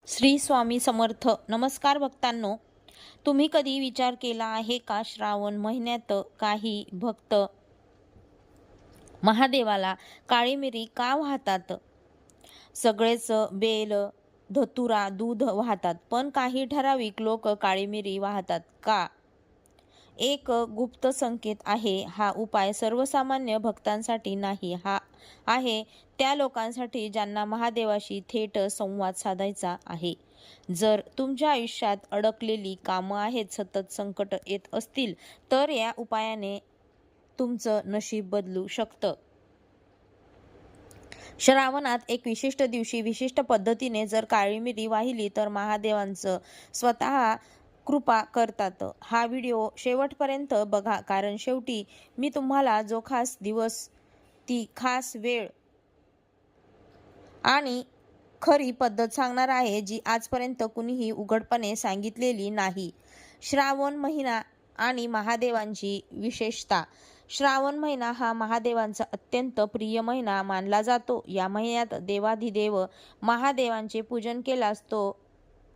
श्री स्वामी समर्थ. नमस्कार भक्तांनो, तुम्ही कधी विचार केला आहे का, श्रावण महिन्यात काही भक्त महादेवाला काळी मिरी का वाहतात? सगळेच बेल, धतुरा, दूध वाहतात, पण काही ठराविक लोक काळी मिरी वाहतात का? एक गुप्त संकेत आहे. हा उपाय सर्वसामान्य भक्तांसाठी नाही, हा आहे त्या लोकांसाठी ज्यांना महादेवाशी थेट संवाद साधायचा आहे. जर तुमच्या आयुष्यात अडकलेली कामं आहेत, सतत संकट येत असतील, तर या उपायाने तुमचं नशीब बदलू शकतं. श्रावणात एक विशिष्ट दिवशी विशिष्ट पद्धतीने जर काळी मिरी वाहिली तर महादेवांचं स्वतः कृपा करतात. हा व्हिडिओ शेवटपर्यंत बघा, कारण शेवटी मी तुम्हाला जो खास दिवस, ती खास वेळ आणि खरी पद्धत सांगणार आहे, जी आजपर्यंत कुणीही उघडपणे सांगितलेली नाही. श्रावण महिना आणि महादेवांची विशेषता. श्रावण महिना हा महादेवांचा अत्यंत प्रिय महिना मानला जातो. या महिन्यात देवाधिदेव महादेवांचे पूजन केल्यास तो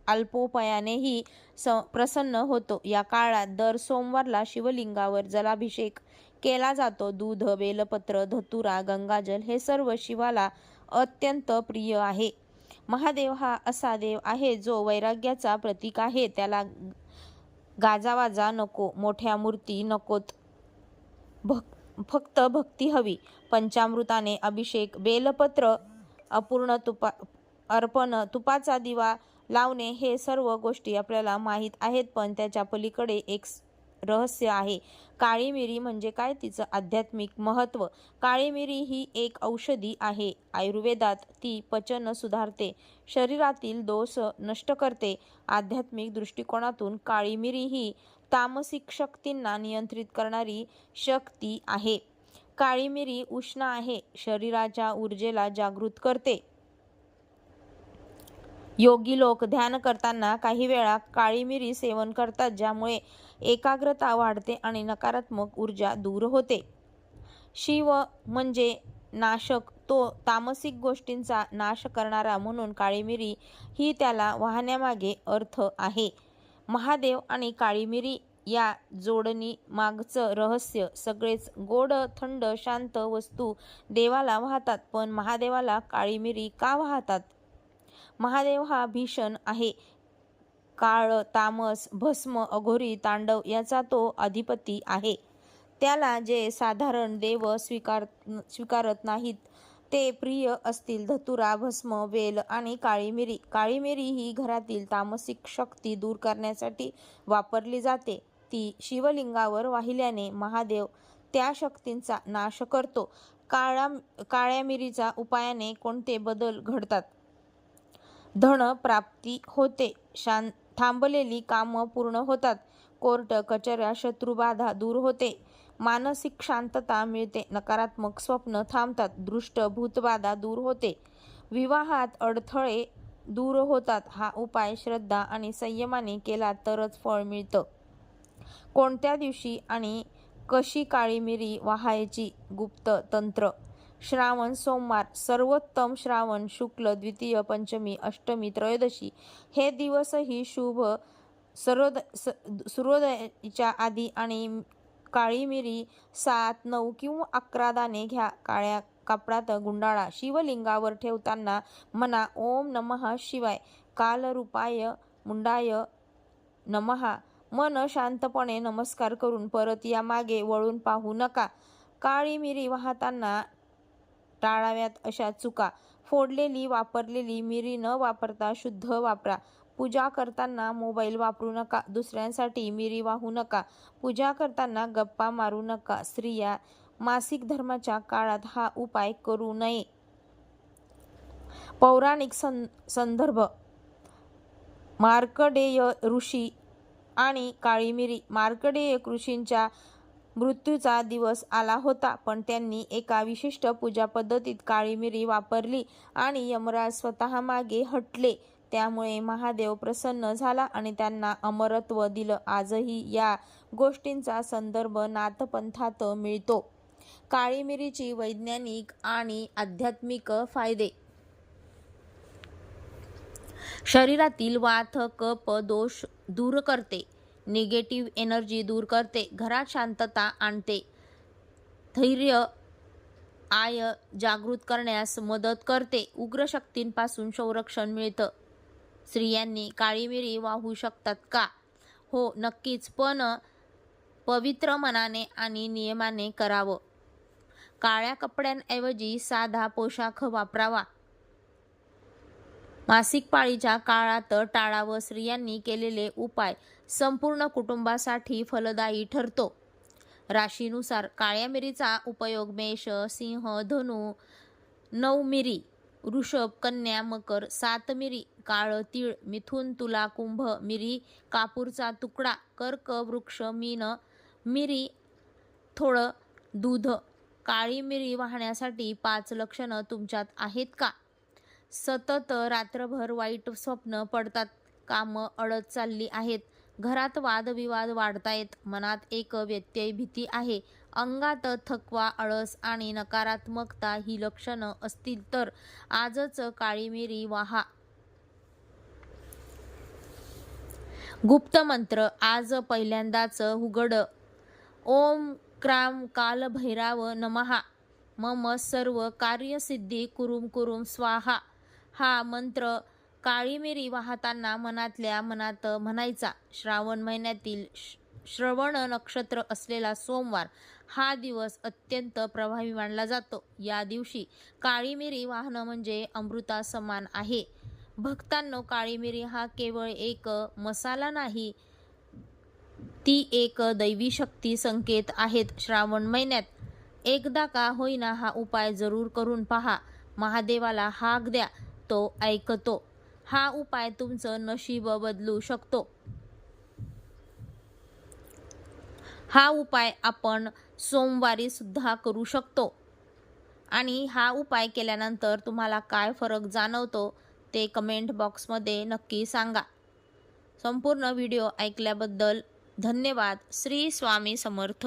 अल्पोपायानेही प्रसन्न होतो. या काळात दर सोमवारला शिवलिंगावर जलाभिषेक केला जातो. दूध, बेलपत्र, धतुरा, गंगाजल हे सर्व शिवाला अत्यंत प्रिय आहे. महादेव हा असा देव आहे जो वैराग्याचा प्रतीक आहे. त्याला गाजावाजा नको, मोठ्या मूर्ती नकोत, फक्त भक्ती हवी. पंचामृताने अभिषेक, बेलपत्र अर्पण, तुपाचा दिवा लावणे हे सर्व गोष्टी आपल्याला माहीत आहेत, पण त्याच्या पलीकडे एक रहस्य आहे. काळी मिरी म्हणजे काय? तिचं आध्यात्मिक महत्त्व. काळी मिरी ही एक औषधी आहे. आयुर्वेदात ती पचन सुधारते, शरीरातील दोष नष्ट करते. आध्यात्मिक दृष्टिकोनातून काळी मिरी ही तामसिक शक्तींना नियंत्रित करणारी शक्ती आहे. काळी मिरी उष्ण आहे, शरीराच्या ऊर्जेला जागृत करते. योगी लोक ध्यान करताना काही वेळा काळी मिरी सेवन करतात, ज्यामुळे एकाग्रता वाढते आणि नकारात्मक ऊर्जा दूर होते. शिव म्हणजे नाशक, तो तामसिक गोष्टींचा नाश करणारा, म्हणून काळी मिरी ही त्याला वाहण्यामागे अर्थ आहे. महादेव आणि काळी मिरी या जोडणी मागचं रहस्य. सगळेच गोड, थंड, शांत वस्तू देवाला वाहतात, पण महादेवाला काळी मिरी का वाहतात? महादेव हा भीषण आहे. काळ, तामस, भस्म, अघोरी, तांडव याचा तो अधिपती आहे. त्याला जे साधारण देव स्वीकारत नाहीत ते प्रिय असतील. धतुरा, भस्म, बेल आणि काळी मिरी. काळी मिरी ही घरातील तामसिक शक्ती दूर करण्यासाठी वापरली जाते. ती शिवलिंगावर वाहिल्याने महादेव त्या शक्तींचा नाश करतो. काळ्या मिरीचा उपायाने कोणते बदल घडतात? धन प्राप्ती होते, थांबलेली कामं पूर्ण होतात, कोर्ट कचऱ्या, शत्रुबाधा दूर होते, मानसिक शांतता मिळते, नकारात्मक स्वप्न थांबतात, दृष्ट भूतबाधा दूर होते, विवाहात अडथळे दूर होतात. हा उपाय श्रद्धा आणि संयमाने केला तरच फळ मिळतं. कोणत्या दिवशी आणि कशी काळी मिरी वाहायची? गुप्त तंत्र. श्रावण सोमवार, सर्वोत्तम श्रावण शुक्ल द्वितीय, पंचमी, अष्टमी, त्रयोदशी हे दिवसही शुभ. सूर्योदयाच्या आधी आणि काळी मिरी 7, 9 किंवा 11 दाणे घ्या. काळ्या कापडात गुंडाळा. शिवलिंगावर ठेवताना म्हणा ओम नमः शिवाय, कालरूपाय मुंडाय नमः. मन शांतपणे नमस्कार करून परत या, मागे वळून पाहू नका. काळी मिरी वाहताना टाळाव्यात अशा चुका. फोडलेली, वापरलेली मिरी न वापरता शुद्ध वापरा. पूजा करताना मोबाईल वापरू नका. दुसऱ्यांसाठी मिरी वाहू नका. पूजा करताना गप्पा मारू नका. स्त्रिया मासिक धर्माच्या काळात हा उपाय करू नये. पौराणिक संदर्भ. मार्कंडेय ऋषी आणि काळी मिरी. मार्कंडेय ऋषींच्या मृत्यूचा दिवस आला होता, पण त्यांनी एका विशिष्ट पूजा पद्धतीत काळी मिरी वापरली आणि यमराज स्वतः मागे हटले. त्यामुळे महादेव प्रसन्न झाला आणि त्यांना अमरत्व दिलं. आजही या गोष्टींचा संदर्भ नाथपंथात मिळतो. काळी मिरीची वैज्ञानिक आणि आध्यात्मिक फायदे. शरीरातील वात कफ दोष दूर करते, निगेटिव्ह एनर्जी दूर करते, घरात शांतता आणते, धैर्य आय जागृत करण्यास मदत करते, उग्र शक्तींपासून संरक्षण मिळतं. स्त्रियांनी काळी मिरी वाहू शकतात का? हो, नक्कीच, पण पवित्र मनाने आणि नियमाने करावं. काळ्या कपड्यांऐवजी साधा पोशाख वापरावा. मासिक पाळीच्या काळात टाळावं. स्त्रियांनी केलेले उपाय संपूर्ण कुटुंबासाठी फलदायी ठरतो. राशीनुसार काळ्या मिरीचा उपयोग मेष, सिंह, धनु 9 मिरी, वृषभ, कन्या, मकर 7 मिरी, काळं तीळ, मिथुन, तुला, कुंभ मिरी, कापूरचा तुकडा, कर्क, वृक्ष, मीन मिरी, थोडं दूध. काळी मिरी वाहण्यासाठी 5 लक्षणं तुमच्यात आहेत का? सतत रात्रभर वाईट स्वप्न पडतात, कामं अडत चालली आहेत, घरात वादविवाद वाढतायत, मनात एक व्यत्यय भीती आहे, अंगात थकवा, आळस आणि नकारात्मकता ही लक्षणं असतील तर आजच काळी मिरी वाहा. गुप्त मंत्र आज पहिल्यांदाच उघड. ओम क्राम काल भैराव नमः. मम सर्व कार्यसिद्धी कुरुम कुरुम स्वाहा. हा मंत्र काळी मिरी वाहताना मनातल्या मनात म्हणायचा. श्रावण महिन्यातील श्रवण नक्षत्र असलेला सोमवार हा दिवस अत्यंत प्रभावी मानला जातो. या दिवशी काळी मिरी वाहनं म्हणजे अमृता समान आहे. भक्तांनो, काळी मिरी हा केवळ एक मसाला नाही, ती एक दैवी शक्ती संकेत आहेत. श्रावण महिन्यात एकदा का होईना हा उपाय जरूर करून पहा. महादेवाला हाक द्या, तो ऐकतो. हा उपाय तुमचं नशीब बदलू शकतो. हा उपाय आपण सोमवारी सुद्धा करू शकतो. आणि हा उपाय केल्यानंतर तुम्हाला काय फरक जाणवतो ते कमेंट बॉक्समध्ये नक्की सांगा. संपूर्ण व्हिडिओ ऐकल्याबद्दल धन्यवाद. श्री स्वामी समर्थ.